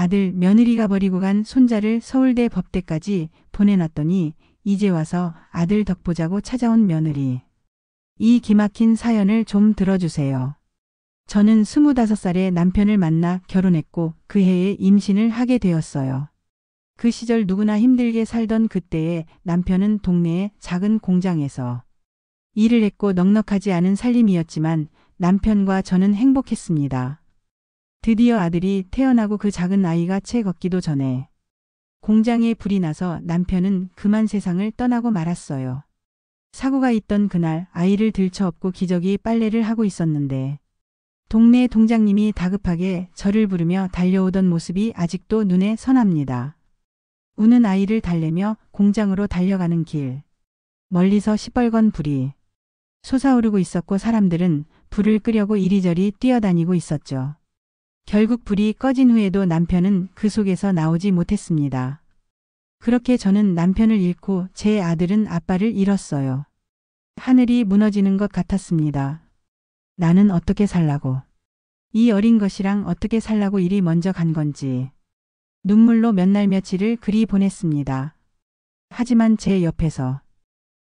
아들 며느리가 버리고 간 손자를 서울대 법대까지 보내놨더니 이제 와서 아들 덕 보자고 찾아온 며느리. 이 기막힌 사연을 좀 들어주세요. 저는 25살에 남편을 만나 결혼했고 그 해에 임신을 하게 되었어요. 그 시절 누구나 힘들게 살던 그때에 남편은 동네의 작은 공장에서 일을 했고 넉넉하지 않은 살림이었지만 남편과 저는 행복했습니다. 드디어 아들이 태어나고 그 작은 아이가 채 걷기도 전에 공장에 불이 나서 남편은 그만 세상을 떠나고 말았어요. 사고가 있던 그날 아이를 들쳐업고 기저귀 빨래를 하고 있었는데 동네 동장님이 다급하게 저를 부르며 달려오던 모습이 아직도 눈에 선합니다. 우는 아이를 달래며 공장으로 달려가는 길. 멀리서 시뻘건 불이 솟아오르고 있었고 사람들은 불을 끄려고 이리저리 뛰어다니고 있었죠. 결국 불이 꺼진 후에도 남편은 그 속에서 나오지 못했습니다. 그렇게 저는 남편을 잃고 제 아들은 아빠를 잃었어요. 하늘이 무너지는 것 같았습니다. 나는 어떻게 살라고. 이 어린 것이랑 어떻게 살라고 이리 먼저 간 건지. 눈물로 몇 날 며칠을 그리 보냈습니다. 하지만 제 옆에서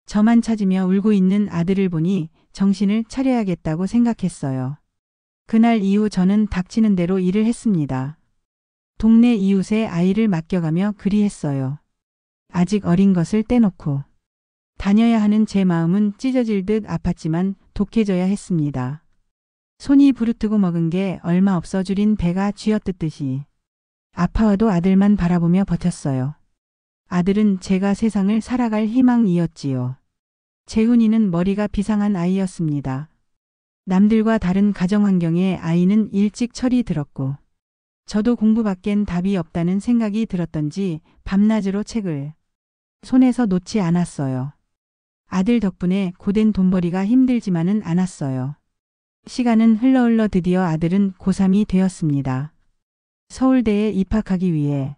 저만 찾으며 울고 있는 아들을 보니 정신을 차려야겠다고 생각했어요. 그날 이후 저는 닥치는 대로 일을 했습니다. 동네 이웃에 아이를 맡겨가며 그리 했어요. 아직 어린 것을 떼놓고 다녀야 하는 제 마음은 찢어질 듯 아팠지만 독해져야 했습니다. 손이 부르트고 먹은 게 얼마 없어 줄인 배가 쥐어뜯듯이 아파와도 아들만 바라보며 버텼어요. 아들은 제가 세상을 살아갈 희망이었지요. 재훈이는 머리가 비상한 아이였습니다. 남들과 다른 가정 환경에 아이는 일찍 철이 들었고 저도 공부밖엔 답이 없다는 생각이 들었던지 밤낮으로 책을 손에서 놓지 않았어요. 아들 덕분에 고된 돈벌이가 힘들지만은 않았어요. 시간은 흘러 드디어 아들은 고3이 되었습니다. 서울대에 입학하기 위해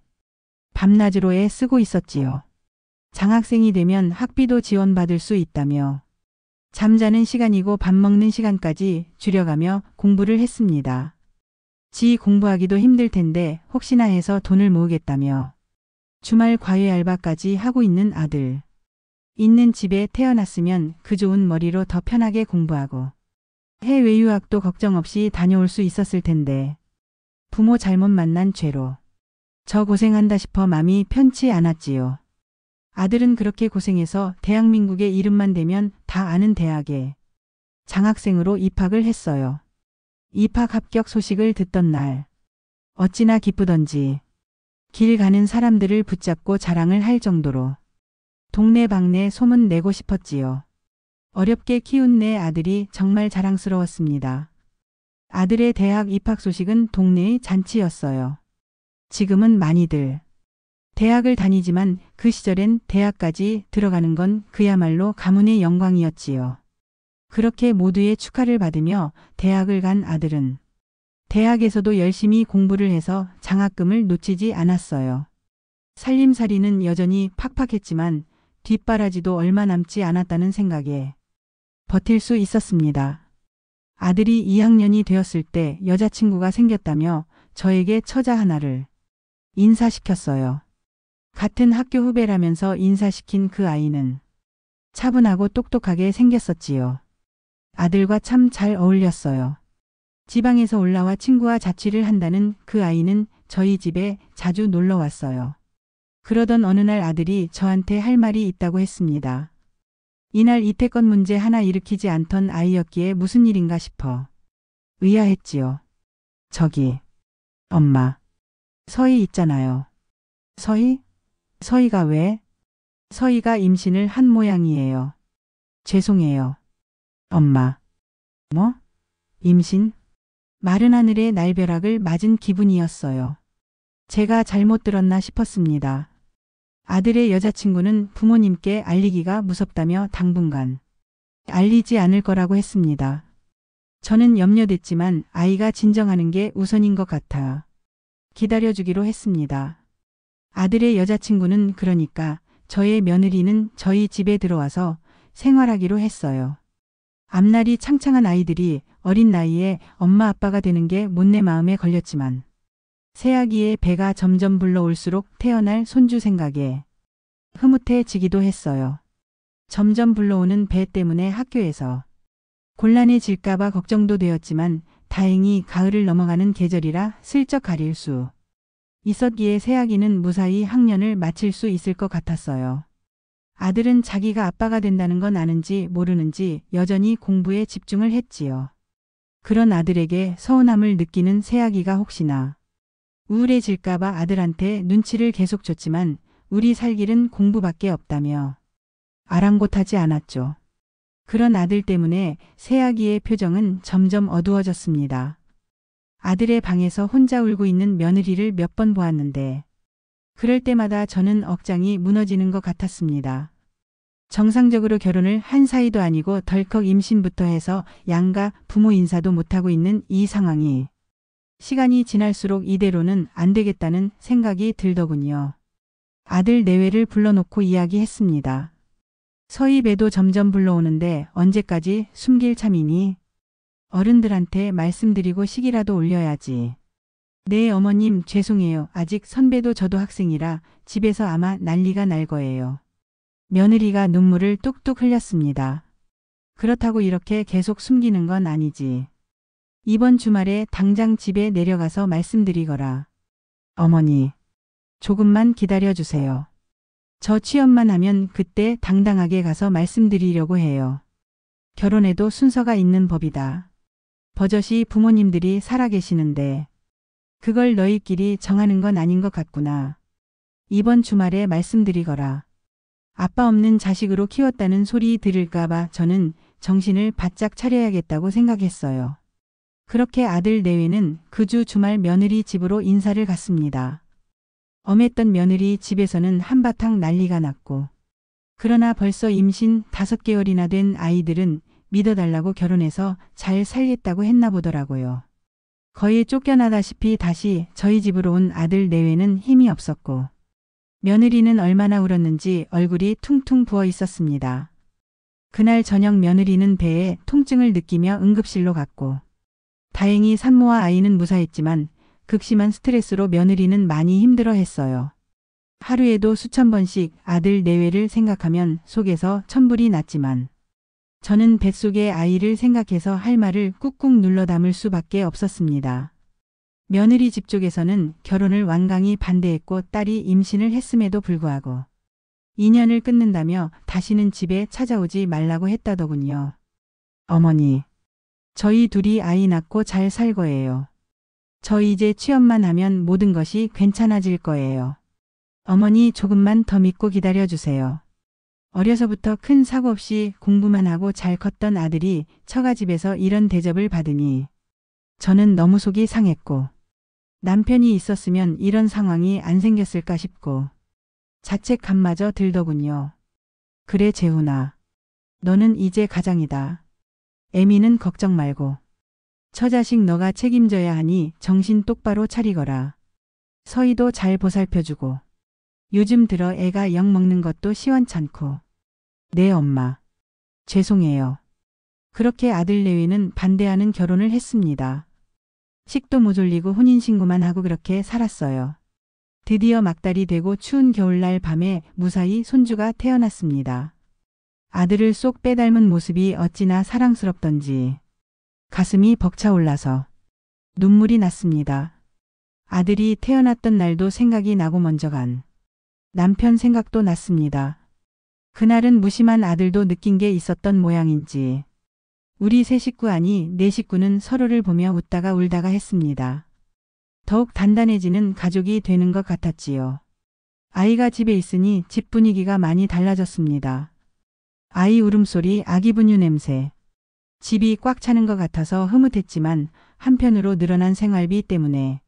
밤낮으로 애쓰고 있었지요. 장학생이 되면 학비도 지원받을 수 있다며 잠자는 시간이고 밥 먹는 시간까지 줄여가며 공부를 했습니다. 지 공부하기도 힘들 텐데 혹시나 해서 돈을 모으겠다며 주말 과외 알바까지 하고 있는 아들. 있는 집에 태어났으면 그 좋은 머리로 더 편하게 공부하고 해외 유학도 걱정 없이 다녀올 수 있었을 텐데 부모 잘못 만난 죄로 저 고생한다 싶어 맘이 편치 않았지요. 아들은 그렇게 고생해서 대한민국의 이름만 대면 다 아는 대학에 장학생으로 입학을 했어요. 입학 합격 소식을 듣던 날 어찌나 기쁘던지 길 가는 사람들을 붙잡고 자랑을 할 정도로 동네방네 소문 내고 싶었지요. 어렵게 키운 내 아들이 정말 자랑스러웠습니다. 아들의 대학 입학 소식은 동네의 잔치였어요. 지금은 많이들 대학을 다니지만 그 시절엔 대학까지 들어가는 건 그야말로 가문의 영광이었지요. 그렇게 모두의 축하를 받으며 대학을 간 아들은 대학에서도 열심히 공부를 해서 장학금을 놓치지 않았어요. 살림살이는 여전히 팍팍했지만 뒷바라지도 얼마 남지 않았다는 생각에 버틸 수 있었습니다. 아들이 2학년이 되었을 때 여자친구가 생겼다며 저에게 처자 하나를 인사시켰어요. 같은 학교 후배라면서 인사시킨 그 아이는 차분하고 똑똑하게 생겼었지요. 아들과 참 잘 어울렸어요. 지방에서 올라와 친구와 자취를 한다는 그 아이는 저희 집에 자주 놀러 왔어요. 그러던 어느 날 아들이 저한테 할 말이 있다고 했습니다. 이날 이태권 문제 하나 일으키지 않던 아이였기에 무슨 일인가 싶어 의아했지요. 저기, 엄마, 서희 있잖아요. 서희? 서희가 왜? 서희가 임신을 한 모양이에요. 죄송해요. 엄마. 뭐? 임신? 마른 하늘의 날벼락을 맞은 기분이었어요. 제가 잘못 들었나 싶었습니다. 아들의 여자친구는 부모님께 알리기가 무섭다며 당분간 알리지 않을 거라고 했습니다. 저는 염려됐지만 아이가 진정하는 게 우선인 것 같아 기다려주기로 했습니다. 아들의 여자친구는 그러니까 저의 며느리는 저희 집에 들어와서 생활하기로 했어요. 앞날이 창창한 아이들이 어린 나이에 엄마 아빠가 되는 게 못내 마음에 걸렸지만 새아기의 배가 점점 불러올수록 태어날 손주 생각에 흐뭇해지기도 했어요. 점점 불러오는 배 때문에 학교에서 곤란해질까봐 걱정도 되었지만 다행히 가을을 넘어가는 계절이라 슬쩍 가릴 수 있었기에 새아기는 무사히 학년을 마칠 수 있을 것 같았어요. 아들은 자기가 아빠가 된다는 건 아는지 모르는지 여전히 공부에 집중을 했지요. 그런 아들에게 서운함을 느끼는 새아기가 혹시나 우울해질까봐 아들한테 눈치를 계속 줬지만 우리 살 길은 공부밖에 없다며 아랑곳하지 않았죠. 그런 아들 때문에 새아기의 표정은 점점 어두워졌습니다. 아들의 방에서 혼자 울고 있는 며느리를 몇 번 보았는데 그럴 때마다 저는 억장이 무너지는 것 같았습니다. 정상적으로 결혼을 한 사이도 아니고 덜컥 임신부터 해서 양가 부모 인사도 못하고 있는 이 상황이 시간이 지날수록 이대로는 안 되겠다는 생각이 들더군요. 아들 내외를 불러놓고 이야기했습니다. 서희 배도 점점 불러오는데 언제까지 숨길 참이니? 어른들한테 말씀드리고 식이라도 올려야지. 네 어머님 죄송해요. 아직 선배도 저도 학생이라 집에서 아마 난리가 날 거예요. 며느리가 눈물을 뚝뚝 흘렸습니다. 그렇다고 이렇게 계속 숨기는 건 아니지. 이번 주말에 당장 집에 내려가서 말씀드리거라. 어머니, 조금만 기다려주세요. 저 취업만 하면 그때 당당하게 가서 말씀드리려고 해요. 결혼해도 순서가 있는 법이다. 버젓이 부모님들이 살아계시는데 그걸 너희끼리 정하는 건 아닌 것 같구나. 이번 주말에 말씀드리거라. 아빠 없는 자식으로 키웠다는 소리 들을까봐 저는 정신을 바짝 차려야겠다고 생각했어요. 그렇게 아들 내외는 그 주 주말 며느리 집으로 인사를 갔습니다. 엄했던 며느리 집에서는 한바탕 난리가 났고 그러나 벌써 임신 5개월이나 된 아이들은 믿어달라고 결혼해서 잘 살겠다고 했나 보더라고요. 거의 쫓겨나다시피 다시 저희 집으로 온 아들 내외는 힘이 없었고 며느리는 얼마나 울었는지 얼굴이 퉁퉁 부어 있었습니다. 그날 저녁 며느리는 배에 통증을 느끼며 응급실로 갔고 다행히 산모와 아이는 무사했지만 극심한 스트레스로 며느리는 많이 힘들어했어요. 하루에도 수천 번씩 아들 내외를 생각하면 속에서 천불이 났지만 저는 뱃속의 아이를 생각해서 할 말을 꾹꾹 눌러 담을 수밖에 없었습니다. 며느리 집 쪽에서는 결혼을 완강히 반대했고 딸이 임신을 했음에도 불구하고 인연을 끊는다며 다시는 집에 찾아오지 말라고 했다더군요. 어머니, 저희 둘이 아이 낳고 잘 살 거예요. 저 이제 취업만 하면 모든 것이 괜찮아질 거예요. 어머니 조금만 더 믿고 기다려주세요. 어려서부터 큰 사고 없이 공부만 하고 잘 컸던 아들이 처가집에서 이런 대접을 받으니 저는 너무 속이 상했고 남편이 있었으면 이런 상황이 안 생겼을까 싶고 자책감마저 들더군요. 그래 재훈아. 너는 이제 가장이다. 애미는 걱정 말고. 처자식 너가 책임져야 하니 정신 똑바로 차리거라. 서희도 잘 보살펴주고. 요즘 들어 애가 영 먹는 것도 시원찮고. 네 엄마. 죄송해요. 그렇게 아들 내외는 반대하는 결혼을 했습니다. 식도 모졸리고 혼인신고만 하고 그렇게 살았어요. 드디어 막달이 되고 추운 겨울날 밤에 무사히 손주가 태어났습니다. 아들을 쏙 빼닮은 모습이 어찌나 사랑스럽던지 가슴이 벅차올라서 눈물이 났습니다. 아들이 태어났던 날도 생각이 나고 먼저 간 남편 생각도 났습니다. 그날은 무심한 아들도 느낀 게 있었던 모양인지 우리 세 식구 아니 네 식구는 서로를 보며 웃다가 울다가 했습니다. 더욱 단단해지는 가족이 되는 것 같았지요. 아이가 집에 있으니 집 분위기가 많이 달라졌습니다. 아이 울음소리, 아기 분유 냄새. 집이 꽉 차는 것 같아서 흐뭇했지만 한편으로 늘어난 생활비 때문에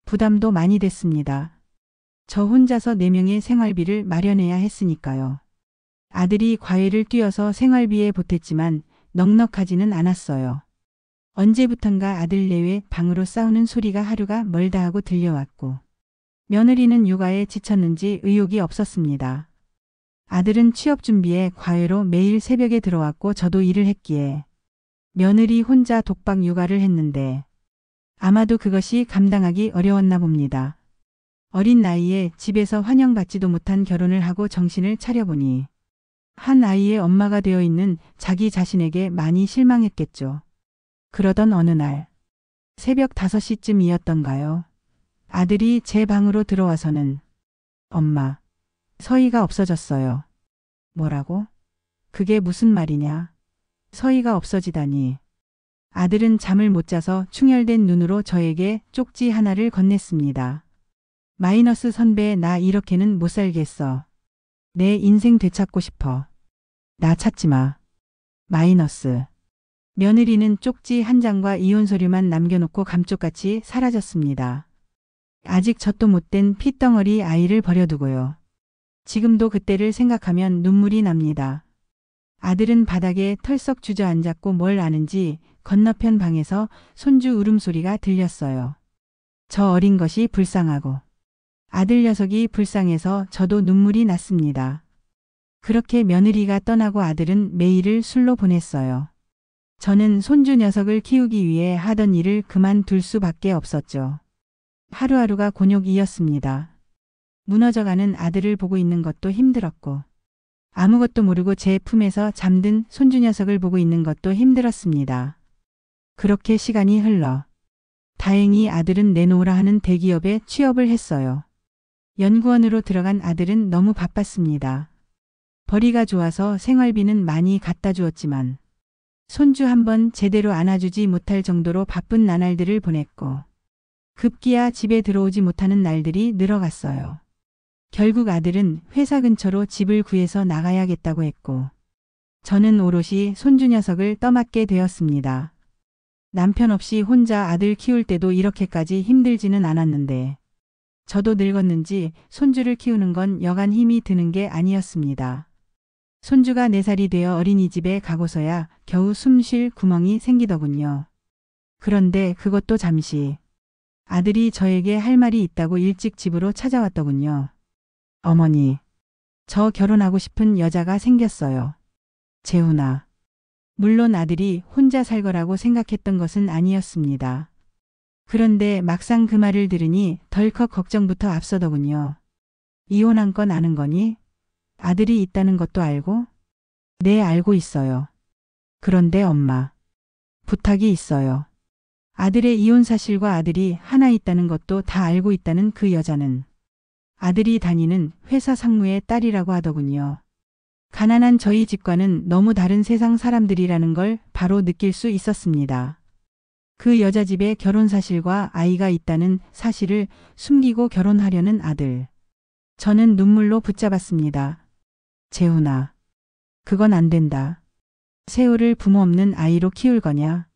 부담도 많이 됐습니다. 저 혼자서 4명의 생활비를 마련해야 했으니까요. 아들이 과외를 뛰어서 생활비에 보탰지만 넉넉하지는 않았어요. 언제부턴가 아들 내외 방으로 싸우는 소리가 하루가 멀다 하고 들려왔고 며느리는 육아에 지쳤는지 의욕이 없었습니다. 아들은 취업 준비에 과외로 매일 새벽에 들어왔고 저도 일을 했기에 며느리 혼자 독박 육아를 했는데 아마도 그것이 감당하기 어려웠나 봅니다. 어린 나이에 집에서 환영받지도 못한 결혼을 하고 정신을 차려보니 한 아이의 엄마가 되어 있는 자기 자신에게 많이 실망했겠죠. 그러던 어느 날 새벽 5시쯤이었던가요. 아들이 제 방으로 들어와서는 엄마, 서희가 없어졌어요. 뭐라고? 그게 무슨 말이냐? 서희가 없어지다니. 아들은 잠을 못 자서 충혈된 눈으로 저에게 쪽지 하나를 건넸습니다. 마이너스 선배, 나 이렇게는 못 살겠어. 내 인생 되찾고 싶어. 나 찾지 마. 마이너스. 며느리는 쪽지 한 장과 이혼 서류만 남겨놓고 감쪽같이 사라졌습니다. 아직 젖도 못된 핏덩어리 아이를 버려두고요. 지금도 그때를 생각하면 눈물이 납니다. 아들은 바닥에 털썩 주저앉았고 뭘 아는지 건너편 방에서 손주 울음소리가 들렸어요. 저 어린 것이 불쌍하고 아들 녀석이 불쌍해서 저도 눈물이 났습니다. 그렇게 며느리가 떠나고 아들은 매일을 술로 보냈어요. 저는 손주 녀석을 키우기 위해 하던 일을 그만둘 수밖에 없었죠. 하루하루가 곤욕이었습니다. 무너져가는 아들을 보고 있는 것도 힘들었고 아무것도 모르고 제 품에서 잠든 손주 녀석을 보고 있는 것도 힘들었습니다. 그렇게 시간이 흘러 다행히 아들은 내놓으라 하는 대기업에 취업을 했어요. 연구원으로 들어간 아들은 너무 바빴습니다. 벌이가 좋아서 생활비는 많이 갖다 주었지만 손주 한번 제대로 안아주지 못할 정도로 바쁜 나날들을 보냈고 급기야 집에 들어오지 못하는 날들이 늘어갔어요. 결국 아들은 회사 근처로 집을 구해서 나가야겠다고 했고 저는 오롯이 손주 녀석을 떠맡게 되었습니다. 남편 없이 혼자 아들 키울 때도 이렇게까지 힘들지는 않았는데 저도 늙었는지 손주를 키우는 건 여간 힘이 드는 게 아니었습니다. 손주가 4살이 되어 어린이집에 가고서야 겨우 숨 쉴 구멍이 생기더군요. 그런데 그것도 잠시. 아들이 저에게 할 말이 있다고 일찍 집으로 찾아왔더군요. 어머니, 저 결혼하고 싶은 여자가 생겼어요. 재훈아. 물론 아들이 혼자 살 거라고 생각했던 것은 아니었습니다. 그런데 막상 그 말을 들으니 덜컥 걱정부터 앞서더군요. 이혼한 건 아는 거니? 아들이 있다는 것도 알고? 네, 알고 있어요. 그런데 엄마, 부탁이 있어요. 아들의 이혼 사실과 아들이 하나 있다는 것도 다 알고 있다는 그 여자는 아들이 다니는 회사 상무의 딸이라고 하더군요. 가난한 저희 집과는 너무 다른 세상 사람들이라는 걸 바로 느낄 수 있었습니다. 그 여자 집에 결혼 사실과 아이가 있다는 사실을 숨기고 결혼하려는 아들. 저는 눈물로 붙잡았습니다. 재훈아, 그건 안 된다. 세호를 부모 없는 아이로 키울 거냐?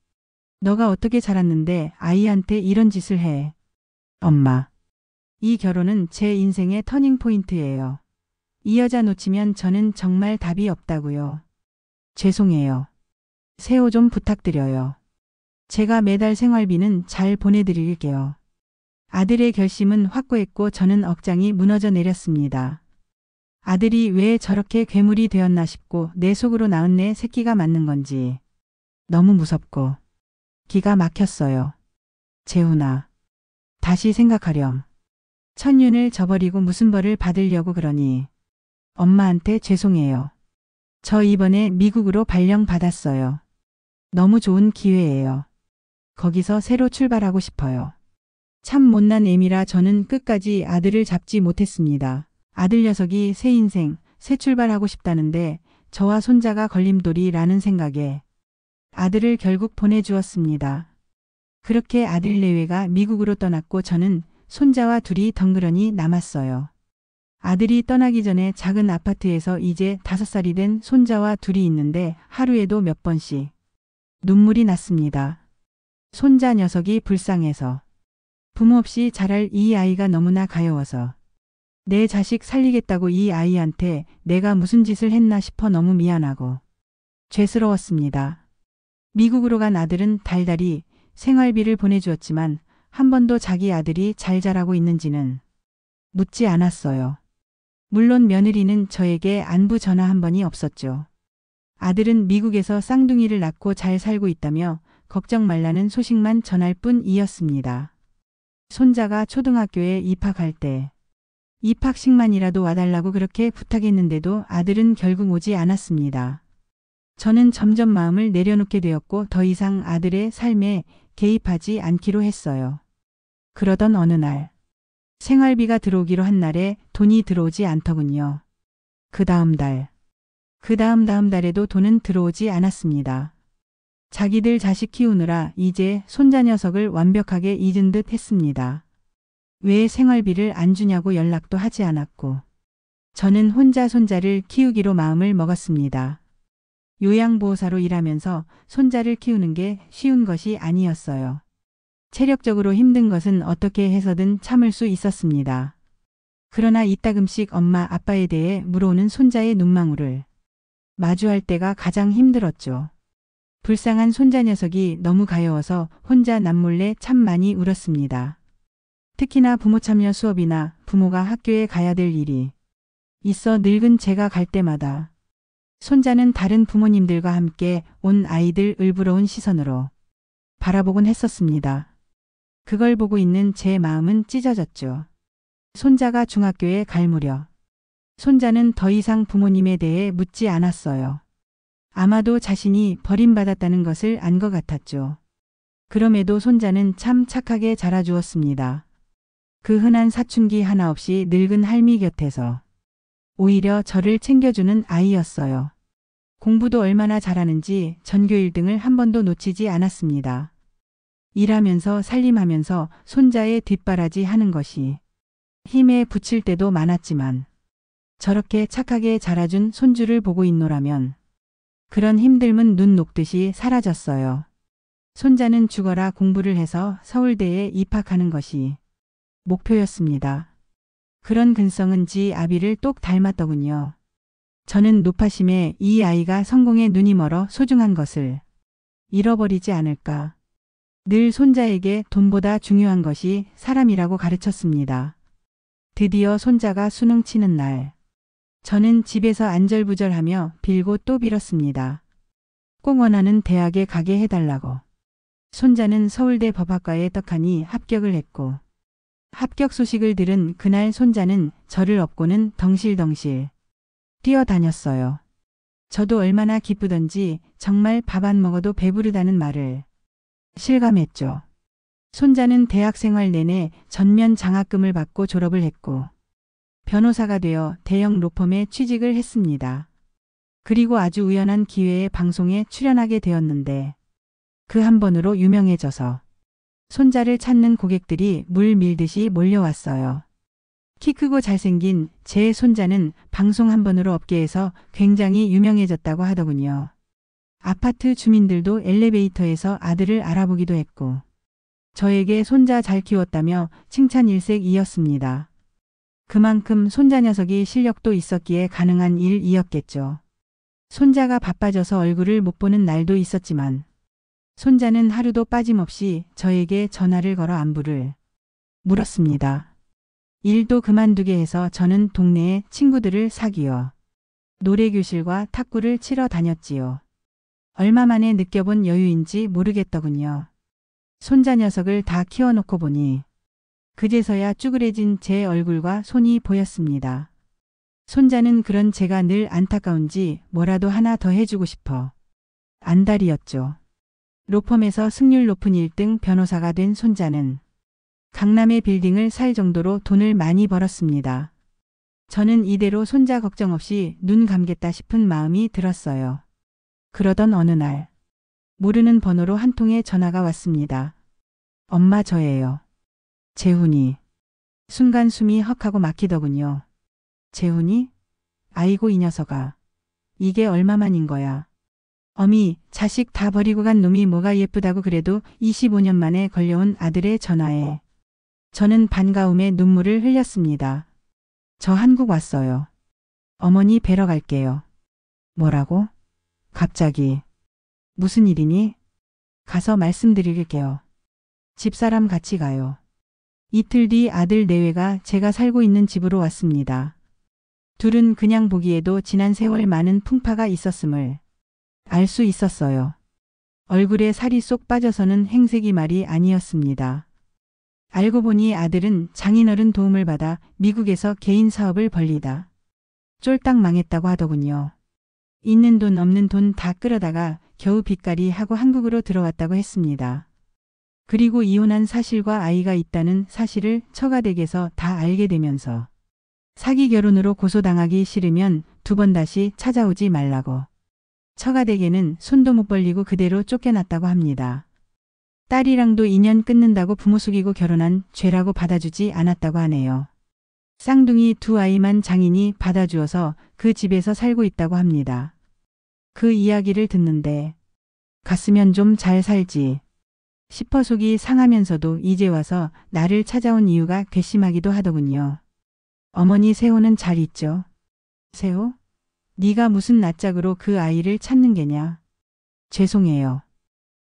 너가 어떻게 자랐는데 아이한테 이런 짓을 해. 엄마, 이 결혼은 제 인생의 터닝포인트예요. 이 여자 놓치면 저는 정말 답이 없다고요. 죄송해요. 세호 좀 부탁드려요. 제가 매달 생활비는 잘 보내드릴게요. 아들의 결심은 확고했고 저는 억장이 무너져 내렸습니다. 아들이 왜 저렇게 괴물이 되었나 싶고 내 속으로 낳은 내 새끼가 맞는 건지 너무 무섭고 기가 막혔어요. 재훈아, 다시 생각하렴. 천윤을 저버리고 무슨 벌을 받으려고 그러니. 엄마한테 죄송해요. 저 이번에 미국으로 발령 받았어요. 너무 좋은 기회예요. 거기서 새로 출발하고 싶어요. 참 못난 애미라 저는 끝까지 아들을 잡지 못했습니다. 아들 녀석이 새 인생, 새 출발하고 싶다는데 저와 손자가 걸림돌이라는 생각에 아들을 결국 보내주었습니다. 그렇게 아들 내외가 미국으로 떠났고 저는 손자와 둘이 덩그러니 남았어요. 아들이 떠나기 전에 작은 아파트에서 이제 5살이 된 손자와 둘이 있는데 하루에도 몇 번씩 눈물이 났습니다. 손자 녀석이 불쌍해서, 부모 없이 자랄 이 아이가 너무나 가여워서, 내 자식 살리겠다고 이 아이한테 내가 무슨 짓을 했나 싶어 너무 미안하고 죄스러웠습니다. 미국으로 간 아들은 달달이 생활비를 보내주었지만 한 번도 자기 아들이 잘 자라고 있는지는 묻지 않았어요. 물론 며느리는 저에게 안부 전화 한 번이 없었죠. 아들은 미국에서 쌍둥이를 낳고 잘 살고 있다며 걱정 말라는 소식만 전할 뿐이었습니다. 손자가 초등학교에 입학할 때 입학식만이라도 와달라고 그렇게 부탁했는데도 아들은 결국 오지 않았습니다. 저는 점점 마음을 내려놓게 되었고 더 이상 아들의 삶에 개입하지 않기로 했어요. 그러던 어느 날 생활비가 들어오기로 한 날에 돈이 들어오지 않더군요. 그 다음 달에도 돈은 들어오지 않았습니다. 자기들 자식 키우느라 이제 손자 녀석을 완벽하게 잊은 듯 했습니다. 왜 생활비를 안 주냐고 연락도 하지 않았고 저는 혼자 손자를 키우기로 마음을 먹었습니다. 요양보호사로 일하면서 손자를 키우는 게 쉬운 것이 아니었어요. 체력적으로 힘든 것은 어떻게 해서든 참을 수 있었습니다. 그러나 이따금씩 엄마 아빠에 대해 물어오는 손자의 눈망울을 마주할 때가 가장 힘들었죠. 불쌍한 손자 녀석이 너무 가여워서 혼자 남몰래 참 많이 울었습니다. 특히나 부모 참여 수업이나 부모가 학교에 가야 될 일이 있어 늙은 제가 갈 때마다 손자는 다른 부모님들과 함께 온 아이들 을부러운 시선으로 바라보곤 했었습니다. 그걸 보고 있는 제 마음은 찢어졌죠. 손자가 중학교에 갈 무렵 손자는 더 이상 부모님에 대해 묻지 않았어요. 아마도 자신이 버림받았다는 것을 안 것 같았죠. 그럼에도 손자는 참 착하게 자라주었습니다. 그 흔한 사춘기 하나 없이 늙은 할미 곁에서 오히려 저를 챙겨주는 아이였어요. 공부도 얼마나 잘하는지 전교 1등을 한 번도 놓치지 않았습니다. 일하면서 살림하면서 손자의 뒷바라지 하는 것이 힘에 부칠 때도 많았지만 저렇게 착하게 자라준 손주를 보고 있노라면 그런 힘듦은 눈 녹듯이 사라졌어요. 손자는 죽어라 공부를 해서 서울대에 입학하는 것이 목표였습니다. 그런 근성은 지 아비를 똑 닮았더군요. 저는 노파심에 이 아이가 성공에 눈이 멀어 소중한 것을 잃어버리지 않을까. 늘 손자에게 돈보다 중요한 것이 사람이라고 가르쳤습니다. 드디어 손자가 수능 치는 날. 저는 집에서 안절부절하며 빌고 또 빌었습니다. 꼭 원하는 대학에 가게 해달라고. 손자는 서울대 법학과에 떡하니 합격을 했고 합격 소식을 들은 그날 손자는 저를 업고는 덩실덩실 뛰어다녔어요. 저도 얼마나 기쁘던지 정말 밥 안 먹어도 배부르다는 말을 실감했죠. 손자는 대학 생활 내내 전면 장학금을 받고 졸업을 했고 변호사가 되어 대형 로펌에 취직을 했습니다. 그리고 아주 우연한 기회에 방송에 출연하게 되었는데 그 한 번으로 유명해져서 손자를 찾는 고객들이 물 밀듯이 몰려왔어요. 키 크고 잘생긴 제 손자는 방송 한 번으로 업계에서 굉장히 유명해졌다고 하더군요. 아파트 주민들도 엘리베이터에서 아들을 알아보기도 했고 저에게 손자 잘 키웠다며 칭찬 일색이었습니다. 그만큼 손자 녀석이 실력도 있었기에 가능한 일이었겠죠. 손자가 바빠져서 얼굴을 못 보는 날도 있었지만 손자는 하루도 빠짐없이 저에게 전화를 걸어 안부를 물었습니다. 일도 그만두게 해서 저는 동네에 친구들을 사귀어 노래교실과 탁구를 치러 다녔지요. 얼마 만에 느껴본 여유인지 모르겠더군요. 손자 녀석을 다 키워놓고 보니 그제서야 쭈그레진 제 얼굴과 손이 보였습니다. 손자는 그런 제가 늘 안타까운지 뭐라도 하나 더 해주고 싶어 안달이었죠. 로펌에서 승률 높은 1등 변호사가 된 손자는 강남의 빌딩을 살 정도로 돈을 많이 벌었습니다. 저는 이대로 손자 걱정 없이 눈 감겠다 싶은 마음이 들었어요. 그러던 어느 날 모르는 번호로 한 통의 전화가 왔습니다. 엄마 저예요. 재훈이. 순간 숨이 헉하고 막히더군요. 재훈이? 아이고 이 녀석아. 이게 얼마만인 거야. 어미 자식 다 버리고 간 놈이 뭐가 예쁘다고 그래도 25년 만에 걸려온 아들의 전화에 저는 반가움에 눈물을 흘렸습니다. 저 한국 왔어요. 어머니 뵈러 갈게요. 뭐라고? 갑자기. 무슨 일이니? 가서 말씀드릴게요. 집사람 같이 가요. 이틀 뒤 아들 내외가 제가 살고 있는 집으로 왔습니다. 둘은 그냥 보기에도 지난 세월 많은 풍파가 있었음을 알 수 있었어요. 얼굴에 살이 쏙 빠져서는 행색이 말이 아니었습니다. 알고 보니 아들은 장인어른 도움을 받아 미국에서 개인 사업을 벌리다 쫄딱 망했다고 하더군요. 있는 돈 없는 돈 다 끌어다가 겨우 빚갈이 하고 한국으로 들어왔다고 했습니다. 그리고 이혼한 사실과 아이가 있다는 사실을 처가댁에서 다 알게 되면서 사기 결혼으로 고소당하기 싫으면 두 번 다시 찾아오지 말라고. 처가댁에는 손도 못 벌리고 그대로 쫓겨났다고 합니다. 딸이랑도 인연 끊는다고 부모 속이고 결혼한 죄라고 받아주지 않았다고 하네요. 쌍둥이 두 아이만 장인이 받아주어서 그 집에서 살고 있다고 합니다. 그 이야기를 듣는데 갔으면 좀 잘 살지 싶어 속이 상하면서도 이제 와서 나를 찾아온 이유가 괘씸하기도 하더군요. 어머니 세호는 잘 있죠? 세호? 네가 무슨 낯짝으로 그 아이를 찾는 게냐? 죄송해요.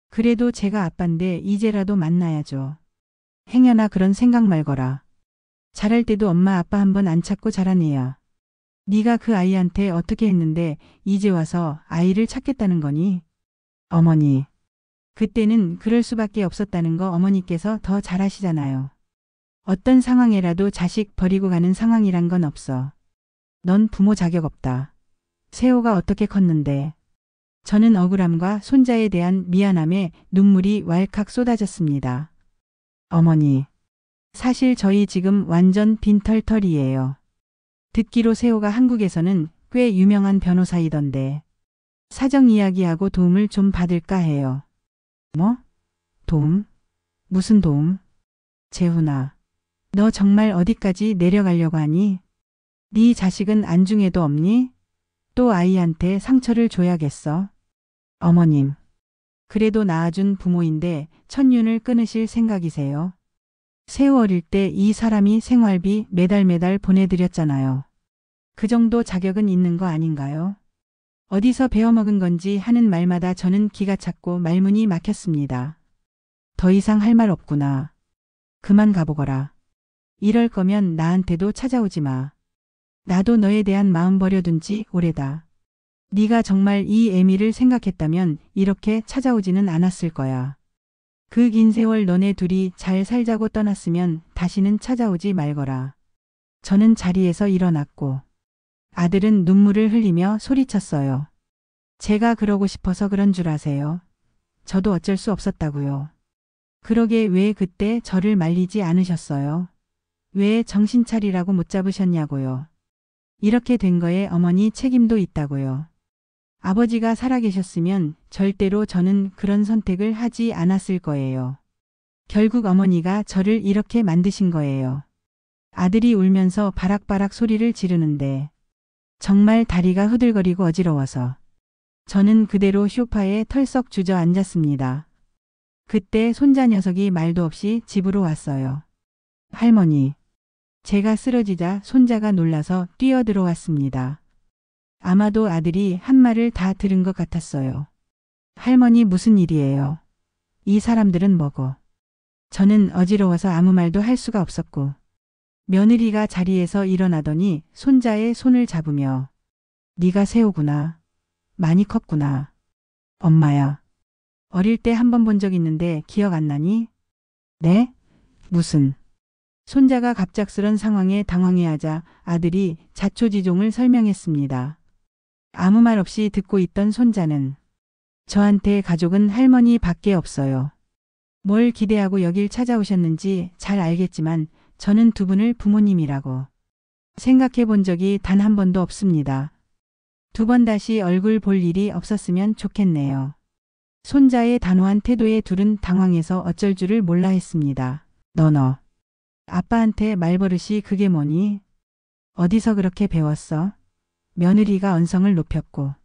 그래도 제가 아빠인데 이제라도 만나야죠. 행여나 그런 생각 말거라. 자랄 때도 엄마 아빠 한번 안 찾고 자란 애야. 네가 그 아이한테 어떻게 했는데 이제 와서 아이를 찾겠다는 거니? 어머니. 그때는 그럴 수밖에 없었다는 거 어머니께서 더 잘 아시잖아요. 어떤 상황에라도 자식 버리고 가는 상황이란 건 없어. 넌 부모 자격 없다. 세호가 어떻게 컸는데. 저는 억울함과 손자에 대한 미안함에 눈물이 왈칵 쏟아졌습니다. 어머니. 사실 저희 지금 완전 빈털털이에요. 듣기로 세호가 한국에서는 꽤 유명한 변호사이던데 사정 이야기하고 도움을 좀 받을까 해요. 뭐? 도움? 무슨 도움? 재훈아, 너 정말 어디까지 내려가려고 하니? 네 자식은 안중에도 없니? 또 아이한테 상처를 줘야겠어. 어머님, 그래도 낳아준 부모인데 천륜을 끊으실 생각이세요? 세호 어릴 때 이 사람이 생활비 매달 보내드렸잖아요. 그 정도 자격은 있는 거 아닌가요? 어디서 배워먹은 건지 하는 말마다 저는 기가 찼고 말문이 막혔습니다. 더 이상 할 말 없구나. 그만 가보거라. 이럴 거면 나한테도 찾아오지 마. 나도 너에 대한 마음 버려둔 지 오래다. 네가 정말 이 애미를 생각했다면 이렇게 찾아오지는 않았을 거야. 그 긴 세월 너네 둘이 잘 살자고 떠났으면 다시는 찾아오지 말거라. 저는 자리에서 일어났고 아들은 눈물을 흘리며 소리쳤어요. 제가 그러고 싶어서 그런 줄 아세요? 저도 어쩔 수 없었다고요. 그러게 왜 그때 저를 말리지 않으셨어요? 왜 정신 차리라고 못 잡으셨냐고요. 이렇게 된 거에 어머니 책임도 있다고요. 아버지가 살아계셨으면 절대로 저는 그런 선택을 하지 않았을 거예요. 결국 어머니가 저를 이렇게 만드신 거예요. 아들이 울면서 바락바락 소리를 지르는데 정말 다리가 후들거리고 어지러워서 저는 그대로 소파에 털썩 주저앉았습니다. 그때 손자 녀석이 말도 없이 집으로 왔어요. 할머니. 제가 쓰러지자 손자가 놀라서 뛰어들어왔습니다. 아마도 아들이 한 말을 다 들은 것 같았어요. 할머니 무슨 일이에요? 이 사람들은 뭐고? 저는 어지러워서 아무 말도 할 수가 없었고 며느리가 자리에서 일어나더니 손자의 손을 잡으며 네가 세호구나. 많이 컸구나. 엄마야. 어릴 때 한 번 본 적 있는데 기억 안 나니? 네? 무슨? 손자가 갑작스런 상황에 당황해하자 아들이 자초지종을 설명했습니다. 아무 말 없이 듣고 있던 손자는 저한테 가족은 할머니밖에 없어요. 뭘 기대하고 여길 찾아오셨는지 잘 알겠지만 저는 두 분을 부모님이라고 생각해 본 적이 단 한 번도 없습니다. 두 번 다시 얼굴 볼 일이 없었으면 좋겠네요. 손자의 단호한 태도에 둘은 당황해서 어쩔 줄을 몰라 했습니다. 너. 아빠한테 말버릇이 그게 뭐니? 어디서 그렇게 배웠어? 며느리가 언성을 높였고